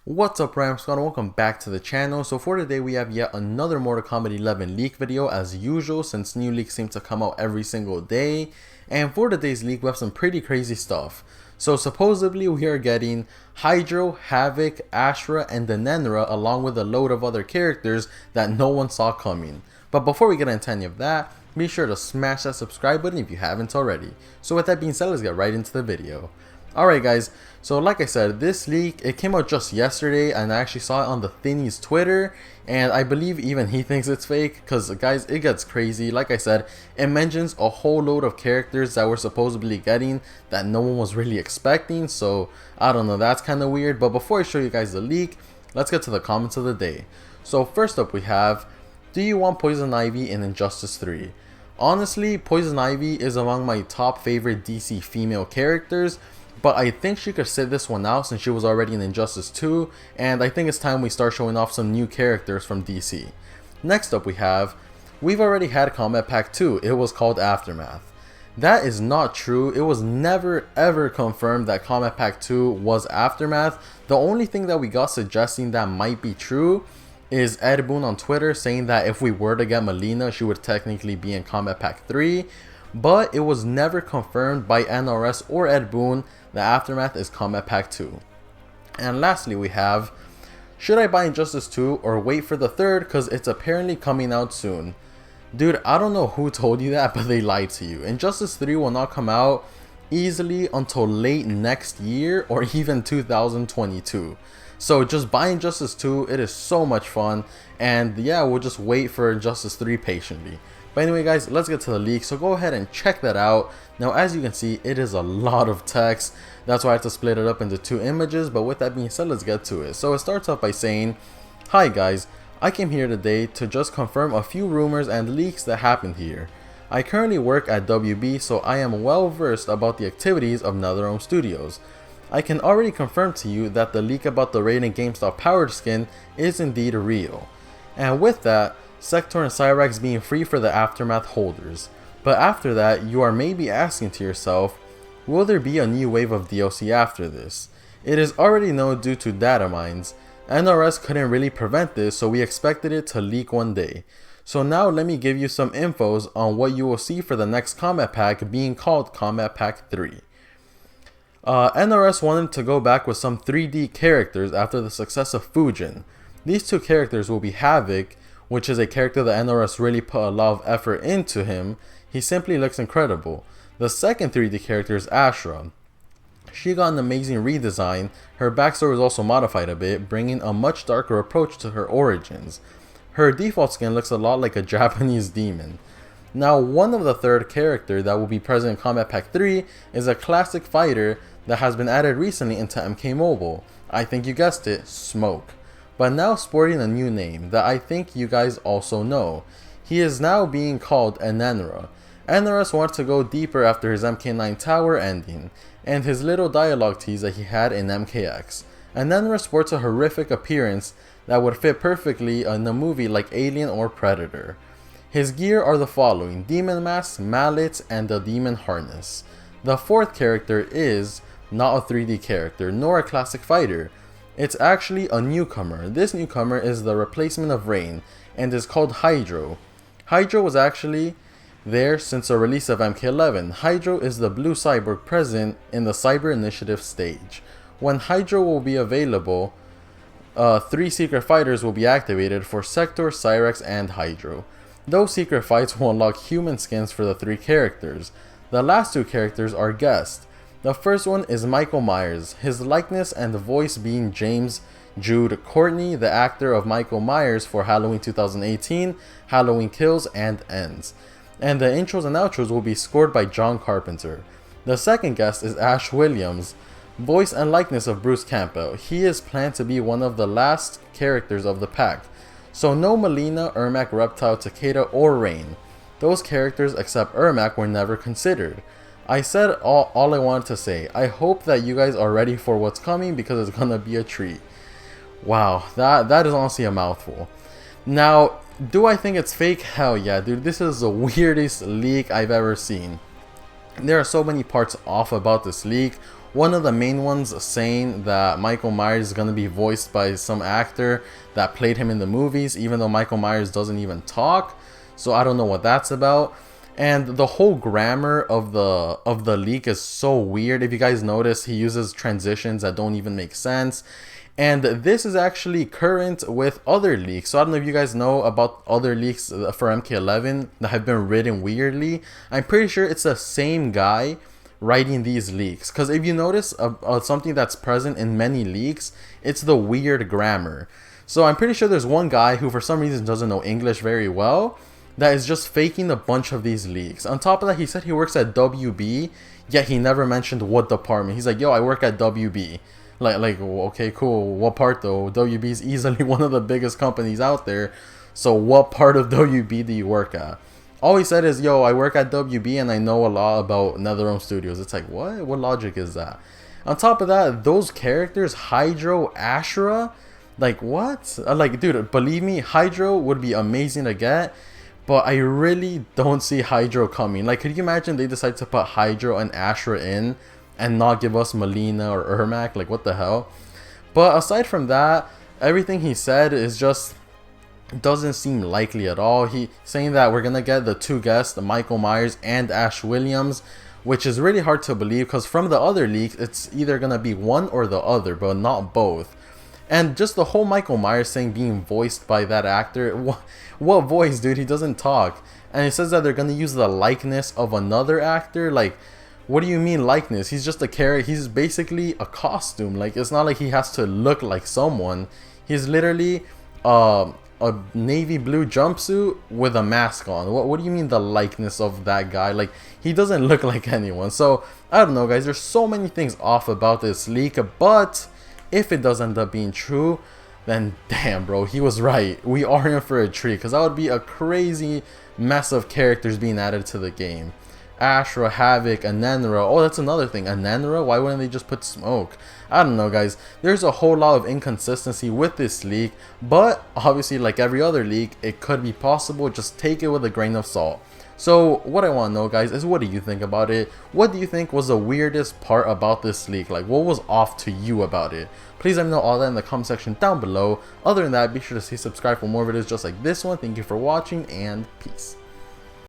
What's up, RamzzzTV? Welcome back to the channel. So for today we have yet another Mortal Kombat 11 leak video as usual, since new leaks seem to come out every single day. And for today's leak we have some pretty crazy stuff. So supposedly we are getting Hydro, Havik, Ashrah, and Enenra along with a load of other characters that no one saw coming. But before we get into any of that, be sure to smash that subscribe button if you haven't already. So with that being said, let's get right into the video. Alright guys, so like I said, this leak, it came out just yesterday and I actually saw it on the Thinny's Twitter, and I believe even he thinks it's fake because guys, it gets crazy. Like I said, it mentions a whole load of characters that we're supposedly getting that no one was really expecting, so I don't know, that's kind of weird. But before I show you guys the leak, let's get to the comments of the day. So first up we have, do you want Poison Ivy in Injustice 3? Honestly, Poison Ivy is among my top favorite DC female characters, but I think she could sit this one out since she was already in Injustice 2, and I think it's time we start showing off some new characters from DC. Next up we have, we've already had Kombat Pack 2, it was called Aftermath. That is not true. It was never ever confirmed that Kombat Pack 2 was Aftermath. The only thing that we got suggesting that might be true is Ed Boon on Twitter saying that if we were to get Melina, she would technically be in Kombat Pack 3. But it was never confirmed by NRS or Ed Boon that Aftermath is Kombat Pack 2. And lastly we have, should I buy Injustice 2 or wait for the third because it's apparently coming out soon? Dude, I don't know who told you that, but they lied to you. Injustice 3 will not come out easily until late next year or even 2022. So just buy Injustice 2, it is so much fun, and yeah, we'll just wait for Injustice 3 patiently. But anyway guys, let's get to the leak, so go ahead and check that out. Now as you can see, it is a lot of text, that's why I have to split it up into two images, but with that being said, let's get to it. So it starts off by saying, hi guys, I came here today to just confirm a few rumors and leaks that happened here. I currently work at WB, so I am well versed about the activities of NetherRealm Studios. I can already confirm to you that the leak about the Raiden GameStop powered skin is indeed real. And with that, Sector and Cyrax being free for the Aftermath holders. But after that, you are maybe asking to yourself, will there be a new wave of DLC after this? It is already known due to data mines. NRS couldn't really prevent this, so we expected it to leak one day. So now let me give you some infos on what you will see for the next Kombat Pack being called Kombat Pack 3. NRS wanted to go back with some 3D characters after the success of Fujin. These two characters will be Havik, which is a character that NRS really put a lot of effort into him. He simply looks incredible. The second 3D character is Ashrah. She got an amazing redesign. Her backstory was also modified a bit, bringing a much darker approach to her origins. Her default skin looks a lot like a Japanese demon. Now, one of the third character that will be present in Kombat Pack 3 is a classic fighter that has been added recently into MK Mobile. I think you guessed it, Smoke. But now sporting a new name that I think you guys also know. He is now being called Enenra. NRS wants to go deeper after his MK9 Tower ending, and his little dialogue tease that he had in MKX. Enenra sports a horrific appearance that would fit perfectly in a movie like Alien or Predator. His gear are the following: Demon Mask, Mallets, and the Demon Harness. The fourth character is not a 3D character, nor a classic fighter. It's actually a newcomer. This newcomer is the replacement of Rain and is called Hydro. Hydro was actually there since the release of MK11. Hydro is the blue cyborg present in the Cyber Initiative stage. When Hydro will be available, 3 secret fighters will be activated for Sector, Cyrax, and Hydro. Those secret fights will unlock human skins for the 3 characters. The last 2 characters are guessed. The first one is Michael Myers, his likeness and voice being James Jude Courtney, the actor of Michael Myers for Halloween 2018, Halloween Kills, and Ends. And the intros and outros will be scored by John Carpenter. The second guest is Ash Williams, voice and likeness of Bruce Campbell. He is planned to be one of the last characters of the pack. So no Melina, Ermac, Reptile, Takeda, or Rain. Those characters except Ermac were never considered. I said all I wanted to say. I hope that you guys are ready for what's coming because it's gonna be a treat. Wow, that is honestly a mouthful. Now, do I think it's fake? Hell yeah, dude. This is the weirdest leak I've ever seen. There are so many parts off about this leak. one of the main ones saying that Michael Myers is going to be voiced by some actor that played him in the movies, even though Michael Myers doesn't even talk. So I don't know what that's about. And the whole grammar of the leak is so weird. If you guys notice, he uses transitions that don't even make sense. And this is actually current with other leaks. So I don't know if you guys know about other leaks for MK11 that have been written weirdly. I'm pretty sure it's the same guy writing these leaks. Because if you notice something that's present in many leaks, it's the weird grammar. So I'm pretty sure there's one guy who for some reason doesn't know English very well that is just faking a bunch of these leaks. On top of that, he said he works at WB, yet he never mentioned what department. He's like, yo, I work at WB. Like, okay, cool. What part though? WB is easily one of the biggest companies out there. So what part of WB do you work at? All he said is, yo, I work at WB and I know a lot about NetherRealm Studios. It's like, what? What logic is that? On top of that, those characters, Hydro, Ashrah, like what? Like, dude, believe me, Hydro would be amazing to get. But I really don't see Hydro coming. Like, could you imagine they decide to put Hydro and Ashrah in and not give us Melina or Ermac? Like, what the hell? But aside from that, everything he said is just doesn't seem likely at all. He saying that we're gonna get the two guests, Michael Myers and Ash Williams, which is really hard to believe because from the other leaks, it's either gonna be one or the other, but not both. And just the whole Michael Myers thing being voiced by that actor, what voice, dude? He doesn't talk. And it says that they're gonna use the likeness of another actor. Like, what do you mean likeness? He's just a character. He's basically a costume. Like, it's not like he has to look like someone. He's literally a navy blue jumpsuit with a mask on. What do you mean the likeness of that guy? Like, he doesn't look like anyone. So I don't know, guys. There's so many things off about this leak, but if it does end up being true, then damn, bro, he was right. We are in for a treat, because that would be a crazy mess of characters being added to the game. Ashrah, Havik, Enenra. Oh, that's another thing. Enenra? Why wouldn't they just put Smoke? I don't know, guys. There's a whole lot of inconsistency with this leak, but obviously, like every other leak, it could be possible. Just take it with a grain of salt. So what I want to know, guys, is what do you think about it? What do you think was the weirdest part about this leak? Like, what was off to you about it? Please let me know all that in the comment section down below. Other than that, be sure to stay subscribed for more videos just like this one. Thank you for watching, and peace.